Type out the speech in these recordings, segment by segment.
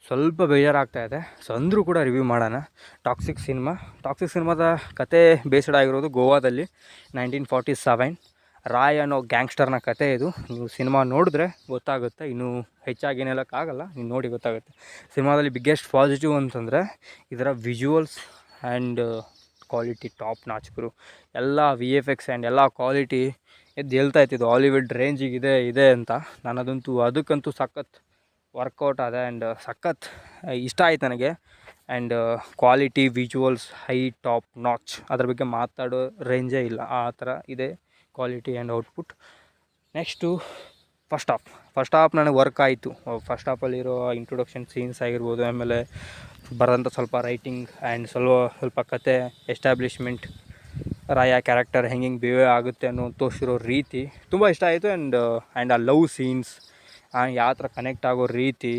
ಸ್ವಲ್ಪ ಬೇಜಾರಾಗ್ತಾಯಿದೆ. ಸೊ ಅಂದರೂ ಕೂಡ ರಿವ್ಯೂ ಮಾಡೋಣ. ಟಾಕ್ಸಿಕ್ ಸಿನಿಮಾದ ಕತೆ ಬೇಸ್ಡ್ ಆಗಿರೋದು ಗೋವಾದಲ್ಲಿ 1947 ರಾಯ್ ಅನ್ನೋ ಗ್ಯಾಂಗ್ಸ್ಟರ್ನ ಕತೆ ಇದು. ನೀವು ಸಿನಿಮಾ ನೋಡಿದ್ರೆ ಗೊತ್ತಾಗುತ್ತೆ, ಇನ್ನೂ ಹೆಚ್ಚಾಗಿ ಏನು ಹೇಳೋಕ್ಕಾಗಲ್ಲ, ನೀವು ನೋಡಿ ಗೊತ್ತಾಗುತ್ತೆ. ಸಿನಿಮಾದಲ್ಲಿ ಬಿಗ್ಗೆಸ್ಟ್ ಪಾಸಿಟಿವ್ ಅಂತಂದರೆ ಇದರ visuals and quality top notch ಗುರು. ಎಲ್ಲ VFX ಆ್ಯಂಡ್ ಎಲ್ಲ ಕ್ವಾಲಿಟಿ ಎದ್ದು ಹೇಳ್ತಾ ಇತ್ತಿದ್ದು ಹಾಲಿವುಡ್ ರೇಂಜಿಗೆ ಇದೆ ಅಂತ. ನಾನು ಅದಕ್ಕಂತೂ ಸಖತ್ ವರ್ಕೌಟ್ ಆದ ಆ್ಯಂಡ್ ಸಖತ್ ಇಷ್ಟ ಆಯ್ತು ನನಗೆ. And quality visuals high top notch, ಅದ್ರ ಬಗ್ಗೆ ಮಾತಾಡೋ ರೇಂಜೇ ಇಲ್ಲ, ಆ ಥರ ಇದೆ quality and output. Next first half ನನಗೆ ವರ್ಕ್ ಆಯಿತು. ಫಸ್ಟ್ ಹಾಫಲ್ಲಿರೋ ಇಂಟ್ರೊಡಕ್ಷನ್ ಸೀನ್ಸ್ ಆಗಿರ್ಬೋದು, ಆಮೇಲೆ ಬರೋಂಥ ಸ್ವಲ್ಪ ರೈಟಿಂಗ್ ಆ್ಯಂಡ್ ಸ್ವಲ್ಪ ಕತೆ ಎಸ್ಟಾಬ್ಲಿಷ್ಮೆಂಟ್, ರಾಯ ಕ್ಯಾರೆಕ್ಟರ್ ಹೆಂಗೆ ಬಿಹೇವ್ ಆಗುತ್ತೆ ಅನ್ನೋ ತೋರಿಸಿರೋ ರೀತಿ ತುಂಬ ಇಷ್ಟ ಆಯಿತು. ಆ್ಯಂಡ್ ಆ ಲವ್ ಸೀನ್ಸ್ ಯಾವ ಥರ ಕನೆಕ್ಟ್ ಆಗೋ ರೀತಿ,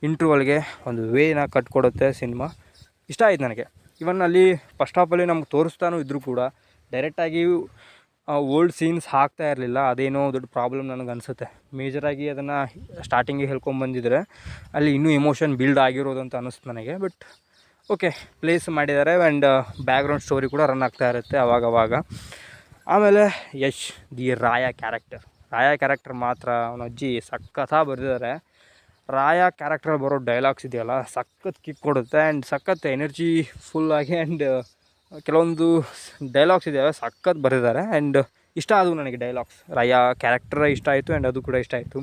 ಇಂಟ್ರ್ವಲ್ಗೆ ಒಂದು ವೇನ ಕಟ್ಕೊಡುತ್ತೆ ಸಿನಿಮಾ. ಇಷ್ಟ ಆಯ್ತು ನನಗೆ. ಇವನ್ ಅಲ್ಲಿ ಫಸ್ಟ್ ಹಾಫಲ್ಲಿ ನಮ್ಗೆ ತೋರಿಸ್ತಾನೂ ಇದ್ದರೂ ಕೂಡ ಡೈರೆಕ್ಟಾಗಿ ಓಲ್ಡ್ ಸೀನ್ಸ್ ಹಾಕ್ತಾ ಇರಲಿಲ್ಲ. ಅದೇನೋ ದೊಡ್ಡ ಪ್ರಾಬ್ಲಮ್ ನನಗೆ ಅನಿಸುತ್ತೆ. ಮೇಜರಾಗಿ ಅದನ್ನು ಸ್ಟಾರ್ಟಿಂಗಿಗೆ ಹೇಳ್ಕೊಂಬಂದಿದ್ರೆ ಅಲ್ಲಿ ಇನ್ನೂ ಎಮೋಷನ್ ಬಿಲ್ಡ್ ಆಗಿರೋದು ಅಂತ ಅನ್ನಿಸ್ತು ನನಗೆ. ಬಟ್ ಓಕೆ, ಪ್ಲೇಸ್ ಮಾಡಿದ್ದಾರೆ. ಆ್ಯಂಡ್ ಬ್ಯಾಕ್ಗ್ರೌಂಡ್ ಸ್ಟೋರಿ ಕೂಡ ರನ್ ಆಗ್ತಾ ಇರುತ್ತೆ ಅವಾಗವಾಗ. ಆಮೇಲೆ ಯಶ್ ರಾಯ ಕ್ಯಾರೆಕ್ಟರ್ ಮಾತ್ರ ಅವನ ಅಜ್ಜಿ ಸಖತ್ತಾಗಿ ಬರೆದಿದ್ದಾರೆ. ರಾಯ ಕ್ಯಾರೆಕ್ಟ್ರಲ್ಲಿ ಬರೋ ಡೈಲಾಗ್ಸ್ ಇದೆಯಲ್ಲ, ಸಖತ್ ಕಿಕ್ ಕೊಡುತ್ತೆ ಆ್ಯಂಡ್ ಸಖತ್ ಎನರ್ಜಿ ಫುಲ್ಲಾಗಿ. ಆ್ಯಂಡ್ ಕೆಲವೊಂದು ಡೈಲಾಗ್ಸ್ ಇದೆಯಲ್ಲ ಸಖತ್ ಬರೆದಿದ್ದಾರೆ. ಆ್ಯಂಡ್ ಇಷ್ಟ ಆದವು ನನಗೆ ಡೈಲಾಗ್ಸ್. ರಾಯ ಕ್ಯಾರೆಕ್ಟರ್ ಇಷ್ಟ ಆಯಿತು ಆ್ಯಂಡ್ ಅದು ಕೂಡ ಇಷ್ಟ ಆಯಿತು.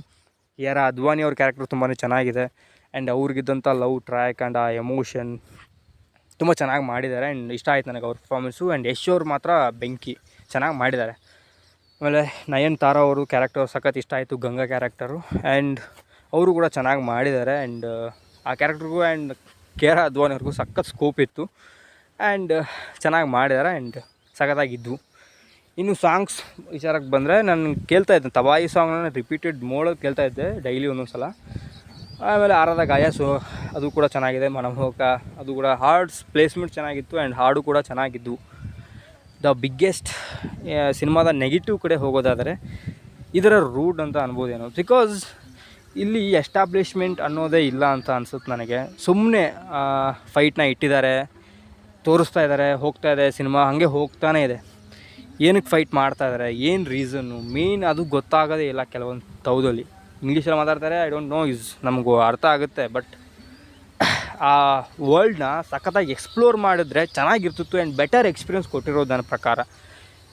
ಅದ್ವಾನಿ ಅವ್ರ ಕ್ಯಾರೆಕ್ಟರ್ ತುಂಬಾ ಚೆನ್ನಾಗಿದೆ. ಆ್ಯಂಡ್ ಅವ್ರಿಗಿದ್ದಂಥ ಲವ್ ಟ್ರ್ಯಾಕ್ ಆ್ಯಂಡ್ ಆ ಎಮೋಷನ್ ತುಂಬ ಚೆನ್ನಾಗಿ ಮಾಡಿದ್ದಾರೆ. ಆ್ಯಂಡ್ ಇಷ್ಟ ಆಯ್ತು ನನಗೆ ಅವ್ರ ಪರ್ಫಾರ್ಮೆನ್ಸು. ಆ್ಯಂಡ್ ಯಶ್ ಅವ್ರು ಮಾತ್ರ ಬೆಂಕಿ, ಚೆನ್ನಾಗಿ ಮಾಡಿದ್ದಾರೆ. ಆಮೇಲೆ ನಯನತಾರಾ ಅವರು ಕ್ಯಾರೆಕ್ಟರ್ ಸಖತ್ ಇಷ್ಟ ಆಯಿತು, ಗಂಗಾ ಕ್ಯಾರೆಕ್ಟರು. ಆ್ಯಂಡ್ ಅವರು ಕೂಡ ಚೆನ್ನಾಗಿ ಮಾಡಿದ್ದಾರೆ. ಆ್ಯಂಡ್ ಆ ಕ್ಯಾರೆಕ್ಟ್ರಿಗೂ ಆ್ಯಂಡ್ ಅದ್ವಾನಿ ಅವ್ರಿಗೂ ಸಖತ್ ಸ್ಕೋಪ್ ಇತ್ತು. ಆ್ಯಂಡ್ ಚೆನ್ನಾಗಿ ಮಾಡಿದ್ದಾರೆ ಆ್ಯಂಡ್ ಸಖತ್ತಾಗಿದ್ವು. ಇನ್ನು ಸಾಂಗ್ಸ್ ವಿಚಾರಕ್ಕೆ ಬಂದರೆ, ನಾನು ಕೇಳ್ತಾಯಿದ್ದೆ ತವಾಯಿ ಸಾಂಗ್ನ ರಿಪೀಟೆಡ್ ಮೋಡಲ್ಲಿ ಕೇಳ್ತಾಯಿದ್ದೆ ಡೈಲಿ ಒಂದೊಂದು ಸಲ. ಆಮೇಲೆ ಆರದ ಗಾಯ, ಸೊ ಅದು ಕೂಡ ಚೆನ್ನಾಗಿದೆ. ಮನಮೋಹಕ, ಅದು ಕೂಡ ಹಾರ್ಡ್ಸ್ ಪ್ಲೇಸ್ಮೆಂಟ್ ಚೆನ್ನಾಗಿತ್ತು ಆ್ಯಂಡ್ ಹಾಡು ಕೂಡ ಚೆನ್ನಾಗಿದ್ದು. ದ ಬಿಗ್ಗೆಸ್ಟ್ ಸಿನಿಮಾದ ನೆಗೆಟಿವ್ ಕಡೆ ಹೋಗೋದಾದರೆ ಇದರ ರೂಡ್ ಅಂತ ಅನ್ಬೋದೇನೋ. ಬಿಕಾಸ್ ಇಲ್ಲಿ ಎಸ್ಟಾಬ್ಲಿಷ್ಮೆಂಟ್ ಅನ್ನೋದೇ ಇಲ್ಲ ಅಂತ ಅನ್ಸುತ್ತೆ ನನಗೆ. ಸುಮ್ಮನೆ ಫೈಟ್ನ ಇಟ್ಟಿದ್ದಾರೆ, ತೋರಿಸ್ತಾ ಇದ್ದಾರೆ, ಹೋಗ್ತಾ ಇದೆ ಸಿನಿಮಾ, ಹಾಗೆ ಹೋಗ್ತಾನೇ ಇದೆ. ಏನಕ್ಕೆ ಫೈಟ್ ಮಾಡ್ತಾ ಇದ್ದಾರೆ, ಏನು ರೀಸನ್ನು ಮೇನ್ ಅದು ಗೊತ್ತಾಗೋದೇ ಇಲ್ಲ. ಕೆಲವೊಂದು ತೌದಲ್ಲಿ ಇಂಗ್ಲೀಷಲ್ಲಿ ಮಾತಾಡ್ತಾರೆ, ಐ ಡೋಂಟ್ ನೋ ನಮಗೂ ಅರ್ಥ ಆಗುತ್ತೆ. ಬಟ್ ಆ ವರ್ಲ್ಡ್ನ ಸಖತ್ತಾಗಿ ಎಕ್ಸ್ಪ್ಲೋರ್ ಮಾಡಿದ್ರೆ ಚೆನ್ನಾಗಿರ್ತಿತ್ತು ಆ್ಯಂಡ್ ಬೆಟರ್ ಎಕ್ಸ್ಪೀರಿಯನ್ಸ್ ಕೊಟ್ಟಿರೋದು ನನ್ನ ಪ್ರಕಾರ.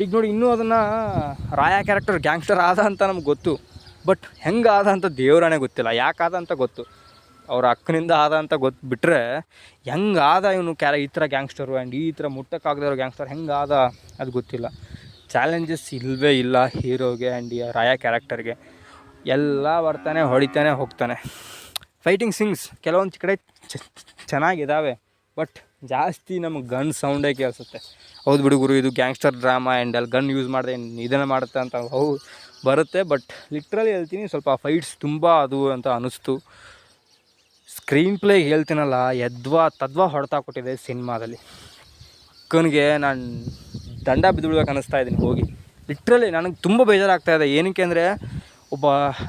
ಈಗ ನೋಡಿ, ಇನ್ನೂ ಅದನ್ನು ರಾಯ ಕ್ಯಾರೆಕ್ಟರ್ ಗ್ಯಾಂಗ್ಸ್ಟರ್ ಆದ ಅಂತ ನಮ್ಗೆ ಗೊತ್ತು, ಬಟ್ ಹೆಂಗೆ ಆದ ಅಂತ ದೇವರಾನೇ ಗೊತ್ತಿಲ್ಲ. ಯಾಕೆ ಆದ ಅಂತ ಗೊತ್ತು, ಅವ್ರ ಅಕ್ಕನಿಂದ ಆದ ಅಂತ ಗೊತ್ತು, ಬಿಟ್ಟರೆ ಹೆಂಗೆ ಆದ ಇವನು ಈ ಥರ ಗ್ಯಾಂಗ್ಸ್ಟರು ಆ್ಯಂಡ್ ಈ ಥರ ಮುಟ್ಟಕ್ಕಾಗದೇ ಇರೋ ಗ್ಯಾಂಗ್ಸ್ಟರ್ ಹೆಂಗೆ ಆದ ಅದು ಗೊತ್ತಿಲ್ಲ. ಚಾಲೆಂಜಸ್ ಇಲ್ಲವೇ ಇಲ್ಲ ಹೀರೋಗೆ ಆ್ಯಂಡ್ ಈ ರಾಯ ಕ್ಯಾರೆಕ್ಟರ್ಗೆ. ಎಲ್ಲ ಬರ್ತಾನೆ, ಹೊಡಿತಾನೆ, ಹೋಗ್ತಾನೆ. ಫೈಟಿಂಗ್ ಸೀನ್ಸ್ ಕೆಲವೊಂದು ಕಡೆ ಚೆನ್ನಾಗಿದ್ದಾವೆ, ಬಟ್ ಜಾಸ್ತಿ ನಮಗೆ ಗನ್ ಸೌಂಡೇ ಕೇಳಿಸುತ್ತೆ. ಹೌದು ಬಿಡು ಗುರು, ಇದು ಗ್ಯಾಂಗ್ಸ್ಟರ್ ಡ್ರಾಮಾ ಆ್ಯಂಡ್ ಅಲ್ಲಿ ಗನ್ ಯೂಸ್ ಮಾಡಿದೆ ಇದನ್ನು ಮಾಡುತ್ತೆ ಅಂತ ಬರುತ್ತೆ. ಬಟ್ ಲಿಟ್ರಲಿ ಹೇಳ್ತೀನಿ, ಸ್ವಲ್ಪ ಫೈಟ್ಸ್ ತುಂಬ ಅದು ಅಂತ ಅನ್ನಿಸ್ತು. ಸ್ಕ್ರೀನ್ ಪ್ಲೇ ಹೇಳ್ತೀನಲ್ಲ, ತದ್ವಾ ಹೊಡೆತಾ ಕೊಟ್ಟಿದೆ ಸಿನಿಮಾದಲ್ಲಿ. ಅಕ್ಕನಿಗೆ ನಾನು ದಂಡ ಬಿದ್ದುಬಿಡ್ಬೇಕು ಅನ್ನಿಸ್ತಾ ಇದ್ದೀನಿ ಹೋಗಿ. ಲಿಟ್ರಲಿ ನನಗೆ ತುಂಬ ಬೇಜಾರಾಗ್ತಾಯಿದೆ. ಏನಕ್ಕೆ ಅಂದರೆ,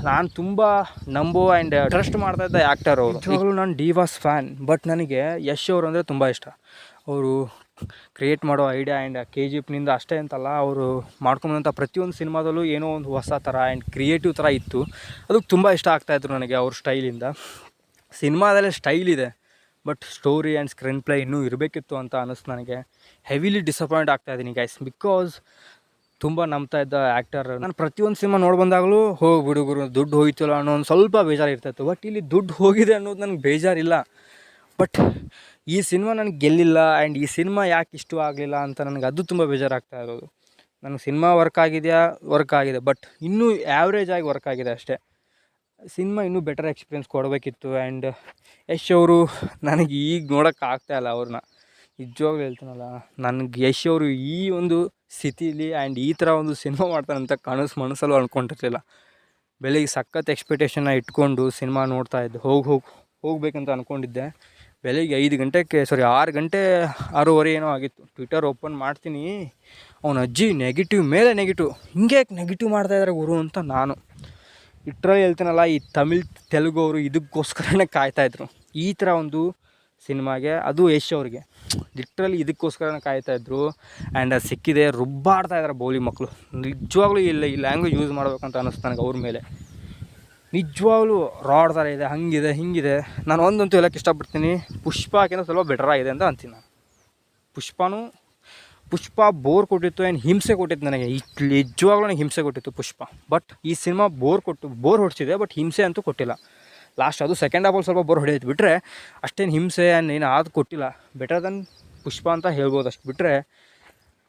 ನಾನು ತುಂಬ ನಂಬೋ ಆ್ಯಂಡ್ ಟ್ರಸ್ಟ್ ಮಾಡ್ತಾಯಿದ್ದ ಆ್ಯಕ್ಟರ್ ಅವರು. ನಿಜವಾಗ್ಲೂ ನಾನು ಡಿವಾಸ್ ಫ್ಯಾನ್. ಬಟ್ ನನಗೆ ಯಶ್ ಅವರು ಅಂದರೆ ತುಂಬ ಇಷ್ಟ. ಅವರು ಕ್ರಿಯೇಟ್ ಮಾಡೋ ಐಡಿಯಾ ಆ್ಯಂಡ್ KGFನಿಂದ ಅಷ್ಟೇ ಅಂತಲ್ಲ, ಅವರು ಮಾಡ್ಕೊಂಬಂಥ ಪ್ರತಿಯೊಂದು ಸಿನಿಮಾದಲ್ಲೂ ಏನೋ ಒಂದು ಹೊಸ ಥರ ಆ್ಯಂಡ್ ಕ್ರಿಯೇಟಿವ್ ಥರ ಇತ್ತು. ಅದಕ್ಕೆ ತುಂಬ ಇಷ್ಟ ಆಗ್ತಾಯಿದ್ರು ನನಗೆ ಅವ್ರ ಸ್ಟೈಲಿಂದ. ಸಿನಿಮಾದಲ್ಲೇ ಸ್ಟೈಲ್ ಇದೆ, but story and screenplay ಇನ್ನೂ ಇರಬೇಕಿತ್ತು ಅಂತ ಅನ್ನಿಸ್ತು ನನಗೆ. ಹೆವಿಲಿ ಡಿಸಪಾಯಿಂಟ್ ಆಗ್ತಾಯಿದ್ದೀನಿ ಗೈಸ್. ಬಿಕಾಸ್ ತುಂಬ ನಂಬ್ತಾ ಇದ್ದ ಆ್ಯಕ್ಟರ್. ನಾನು ಪ್ರತಿಯೊಂದು ಸಿನಿಮಾ ನೋಡಿ ಬಂದಾಗಲೂ ಹುಡುಗರು ದುಡ್ಡು ಹೋಯ್ತಲ್ಲ ಅನ್ನೋ ಒಂದು ಸ್ವಲ್ಪ ಬೇಜಾರು ಇರ್ತಾಯಿತ್ತು. ಬಟ್ ಇಲ್ಲಿ ದುಡ್ಡು ಹೋಗಿದೆ ಅನ್ನೋದು ನನಗೆ ಬೇಜಾರಿಲ್ಲ. ಬಟ್ ಈ ಸಿನಿಮಾ ನನಗೆ ಗೆಲ್ಲಿಲ್ಲ ಆ್ಯಂಡ್ ಈ ಸಿನಿಮಾ ಯಾಕೆ ಇಷ್ಟು ಆಗಲಿಲ್ಲ ಅಂತ ನನಗೆ ಅದು ತುಂಬ ಬೇಜಾರಾಗ್ತಾ ಇರೋದು. ನನಗೆ ಸಿನಿಮಾ ವರ್ಕ್ ಆಗಿದೆ, ಬಟ್ ಇನ್ನೂ ಆ್ಯಾವ್ರೇಜ್ ಆಗಿ ವರ್ಕ್ ಆಗಿದೆ ಅಷ್ಟೇ. ಸಿನಿಮಾ ಇನ್ನೂ ಬೆಟರ್ ಎಕ್ಸ್ಪೀರಿಯೆನ್ಸ್ ಕೊಡಬೇಕಿತ್ತು. ಆ್ಯಂಡ್ ಯಶ್ ಅವರು ನನಗೆ ಈಗ ನೋಡೋಕ್ಕಾಗ್ತಾಯಿಲ್ಲ ಅವ್ರನ್ನ. ನಿಜವಾಗ್ಲೂ ಹೇಳ್ತೀನಲ್ಲ, ನನಗೆ ಯಶ್ ಅವರು ಈ ಒಂದು ಸ್ಥಿತಿಲಿ ಆ್ಯಂಡ್ ಈ ಥರ ಒಂದು ಸಿನಿಮಾ ಮಾಡ್ತಾರಂತ ಮನಸ್ಸಲ್ಲೂ ಅಂದ್ಕೊಂಡಿರಲಿಲ್ಲ. ಬೆಳಿಗ್ಗೆ ಸಖತ್ ಎಕ್ಸ್ಪೆಕ್ಟೇಷನ್ನ ಇಟ್ಕೊಂಡು ಸಿನಿಮಾ ನೋಡ್ತಾ ಇದ್ದೆ. ಹೋಗ್ಬೇಕಂತ ಅಂದ್ಕೊಂಡಿದ್ದೆ. ಬೆಳಿಗ್ಗೆ 6 6:30 ಏನೋ ಆಗಿತ್ತು. ಟ್ವಿಟರ್ ಓಪನ್ ಮಾಡ್ತೀನಿ, ಅವನ ಅಜ್ಜಿ ನೆಗೆಟಿವ್ ಮೇಲೆ ನೆಗೆಟಿವ್. ಹಿಂಗೆ ನೆಗೆಟಿವ್ ಮಾಡ್ತಾಯಿದ್ದಾರೆ ಗುರು ಅಂತ ನಾನು ಲಿಟ್ರಲಿ ಹೇಳ್ತೀನಲ್ಲ, ಈ ತೆಲುಗು ಅವರು ಇದಕ್ಕೋಸ್ಕರನೇ ಕಾಯ್ತಾಯಿದ್ರು. ಈ ಥರ ಒಂದು ಸಿನಿಮಾಗೆ, ಅದು ಯಶ್ ಅವ್ರಿಗೆ ಲಿಟ್ರಲಿ ಇದಕ್ಕೋಸ್ಕರ ಕಾಯ್ತಾಯಿದ್ರು. ಆ್ಯಂಡ್ ಅದು ಸಿಕ್ಕಿದೆ, ರುಬ್ಬಾಡ್ತಾ ಇದ್ದಾರೆ ಬೋಲಿ ಮಕ್ಕಳು. ನಿಜವಾಗ್ಲೂ ಇಲ್ಲ ಈ ಲ್ಯಾಂಗ್ವೇಜ್ ಯೂಸ್ ಮಾಡ್ಬೇಕಂತ ಅನ್ನಿಸ್ತು ನನಗೆ ಅವ್ರ ಮೇಲೆ. ನಿಜವಾಗ್ಲೂ ರಾಡ್ ಥರ ಇದೆ, ಹಂಗಿದೆ ಹಿಂಗಿದೆ. ನಾನು ಒಂದಂತೂ ಹೇಳೋಕ್ಕೆ ಇಷ್ಟಪಡ್ತೀನಿ, ಪುಷ್ಪಕ್ಕಿಂತ ಸ್ವಲ್ಪ ಬೆಟರ್ ಆಗಿದೆ ಅಂತ ಅಂತೀನಿ ನಾನು. ಪುಷ್ಪ ಬೋರ್ ಕೊಟ್ಟಿತ್ತು ಆ್ಯಂಡ್ ಹಿಂಸೆ ಕೊಟ್ಟಿತ್ತು ನನಗೆ. ನಿಜವಾಗ್ಲೂ ನನಗೆ ಹಿಂಸೆ ಕೊಟ್ಟಿತ್ತು ಪುಷ್ಪ. ಬಟ್ ಈ ಸಿನಿಮಾ ಬೋರ್ ಹೊಡಿಸಿದೆ, ಬಟ್ ಹಿಂಸೆ ಅಂತೂ ಕೊಟ್ಟಿಲ್ಲ. ಲಾಸ್ಟ್ ಅದು ಸೆಕೆಂಡ್ ಹಾಫಲ್ಲಿ ಸ್ವಲ್ಪ ಬೋರ್ ಹೊಡೆಯೋದು ಬಿಟ್ಟರೆ ಅಷ್ಟೇನು ಹಿಂಸೆ ಆ್ಯಂಡ್ ಏನು ಅದು ಕೊಟ್ಟಿಲ್ಲ. ಬೆಟರ್ ದೆನ್ ಪುಷ್ಪ ಅಂತ ಹೇಳ್ಬೋದು. ಅಷ್ಟು ಬಿಟ್ಟರೆ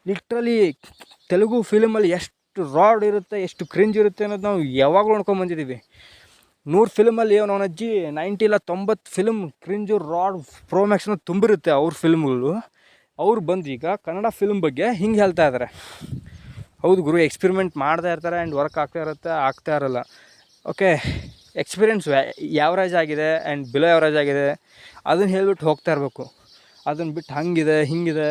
ಲಿಟ್ರಲಿ ತೆಲುಗು ಫಿಲ್ಮಲ್ಲಿ ಎಷ್ಟು ರಾಡ್ ಇರುತ್ತೆ, ಎಷ್ಟು ಕ್ರಿಂಜ್ ಇರುತ್ತೆ ಅನ್ನೋದು ನಾವು ಯಾವಾಗಲೂ ನೋಡ್ಕೊಂಬಂದಿದ್ದೀವಿ. 100 ಫಿಲ್ಮಲ್ಲಿ ಅವನ ಅಜ್ಜಿ 90 ಇಲ್ಲ 90 ಫಿಲ್ಮ್ ಕ್ರಿಂಜು ರಾಡ್ ಪ್ರೋಮ್ಯಾಕ್ಸ್ನ ತುಂಬಿರುತ್ತೆ ಅವ್ರ ಫಿಲ್ಮ್ಗಳು. ಅವ್ರು ಬಂದು ಈಗ ಕನ್ನಡ ಫಿಲ್ಮ್ ಬಗ್ಗೆ ಹಿಂಗೆ ಹೇಳ್ತಾ ಇದ್ದಾರೆ. ಹೌದು ಗುರು, ಎಕ್ಸ್ಪೆರಿಮೆಂಟ್ ಮಾಡ್ತಾ ಇರ್ತಾರೆ ಆ್ಯಂಡ್ ವರ್ಕ್ ಆಗ್ತಾ ಇರಲ್ಲ. ಓಕೆ, ಎಕ್ಸ್ಪೀರಿಯೆನ್ಸ್ ಯಾವ್ರೇಜ್ ಆಗಿದೆ ಆ್ಯಂಡ್ ಬಿಲೋ ಯಾವ್ರೇಜ್ ಆಗಿದೆ ಅದನ್ನು ಹೇಳ್ಬಿಟ್ಟು ಹೋಗ್ತಾ ಇರಬೇಕು. ಅದನ್ನು ಬಿಟ್ಟು ಹಂಗಿದೆ ಹಿಂಗಿದೆ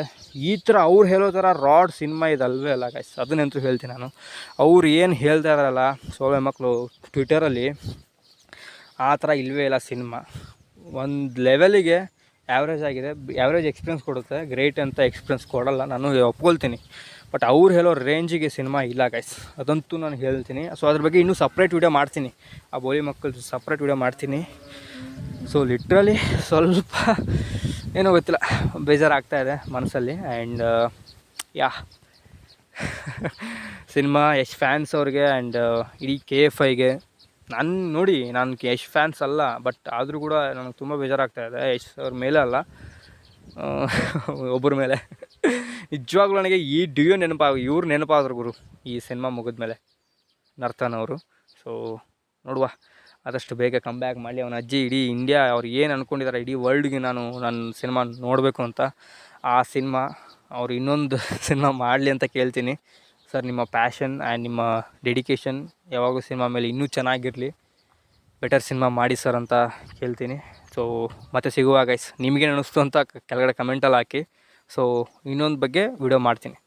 ಈ ಥರ ಅವ್ರು ಹೇಳೋ ಥರ ರಾಡ್ ಸಿನಿಮಾ ಇದಲ್ವೇ ಅಲ್ಲ ಗೈಸ್. ಅದನ್ನಂತೂ ಹೇಳ್ತೀನಿ ನಾನು. ಅವ್ರು ಏನು ಹೇಳ್ತಾ ಇದ್ದಾರಲ್ಲ ಸೋಳೆ ಮಕ್ಕಳು ಟ್ವಿಟರಲ್ಲಿ, ಆ ಥರ ಇಲ್ಲವೇ ಇಲ್ಲ ಸಿನಿಮಾ. ಒಂದು ಲೆವೆಲಿಗೆ ಆ್ಯಾವ್ರೇಜ್ ಆಗಿದೆ, ಆ್ಯಾವ್ರೇಜ್ ಎಕ್ಸ್ಪೀರಿಯನ್ಸ್ ಕೊಡುತ್ತೆ, ಗ್ರೇಟ್ ಅಂತ ಎಕ್ಸ್ಪೀರಿಯನ್ಸ್ ಕೊಡಲ್ಲ, ನಾನು ಒಪ್ಕೊಳ್ತೀನಿ. ಬಟ್ ಅವ್ರು ಹೇಳೋ ರೇಂಜಿಗೆ ಸಿನಿಮಾ ಇಲ್ಲ ಗೈಸ್, ಅದಂತೂ ನಾನು ಹೇಳ್ತೀನಿ. ಸೊ ಅದ್ರ ಬಗ್ಗೆ ಇನ್ನೂ ಸಪ್ರೇಟ್ ವೀಡಿಯೋ ಮಾಡ್ತೀನಿ, ಆ ಬೋಲಿ ಮಕ್ಕಳು ಸಪ್ರೇಟ್ ವೀಡಿಯೋ ಮಾಡ್ತೀನಿ. ಸೊ ಲಿಟ್ರಲಿ ಸ್ವಲ್ಪ ಏನೋ ಗೊತ್ತಿಲ್ಲ, ಬೇಜಾರಾಗ್ತಾಯಿದೆ ಮನಸ್ಸಲ್ಲಿ. And yeah cinema Yash fans ಅವ್ರಿಗೆ ಆ್ಯಂಡ್ ಇಡೀ KFIಗೆ ನಾನು ಯಶ್ ಫ್ಯಾನ್ಸ್ ಅಲ್ಲ, ಬಟ್ ಆದರೂ ಕೂಡ ನನಗೆ ತುಂಬ ಬೇಜಾರಾಗ್ತಾಯಿದೆ. ಯಶ್ ಅವ್ರ ಮೇಲೆ ಅಲ್ಲ, ಒಬ್ಬರ ಮೇಲೆ. ನಿಜವಾಗ್ಲೂ ನನಗೆ ಈ ಡಿಯೋ ಇವ್ರು ನೆನಪಾದ್ರು ಗುರು ಈ ಸಿನಿಮಾ ಮುಗಿದ್ಮೇಲೆ, ನರ್ತನವರು. ಸೊ ನೋಡುವ, ಆದಷ್ಟು ಬೇಗ ಕಮ್ ಬ್ಯಾಕ್ ಮಾಡಲಿ. ಅವನ ಅಜ್ಜಿ ಇಡೀ ಇಂಡಿಯಾ ಅವ್ರು ಏನು ಅಂದ್ಕೊಂಡಿದ್ದಾರೆ, ಇಡೀ ವರ್ಲ್ಡ್ಗೆ ನನ್ನ ಸಿನಿಮಾ ನೋಡಬೇಕು ಅಂತ. ಆ ಸಿನಿಮಾ ಅವ್ರು ಇನ್ನೊಂದು ಸಿನಿಮಾ ಮಾಡಲಿ ಅಂತ ಕೇಳ್ತೀನಿ. ಸರ್, ನಿಮ್ಮ ಪ್ಯಾಷನ್ ಆ್ಯಂಡ್ ನಿಮ್ಮ ಡೆಡಿಕೇಶನ್ ಯಾವಾಗೂ ಸಿನಿಮಾ ಮೇಲೆ ಇನ್ನೂ ಚೆನ್ನಾಗಿರಲಿ, ಬೆಟರ್ ಸಿನಿಮಾ ಮಾಡಿ ಸರ್ ಅಂತ ಕೇಳ್ತೀನಿ. ಸೊ ಮತ್ತೆ ಸಿಗುವ ಗೈಸ್. ನಿಮಗೇನು ಅನ್ನಿಸ್ತು ಅಂತ ಕೆಳಗಡೆ ಕಮೆಂಟಲ್ಲಿ ಹಾಕಿ. ಸೊ ಇನ್ನೊಂದು ಬಗ್ಗೆ ವಿಡಿಯೋ ಮಾಡ್ತೀನಿ.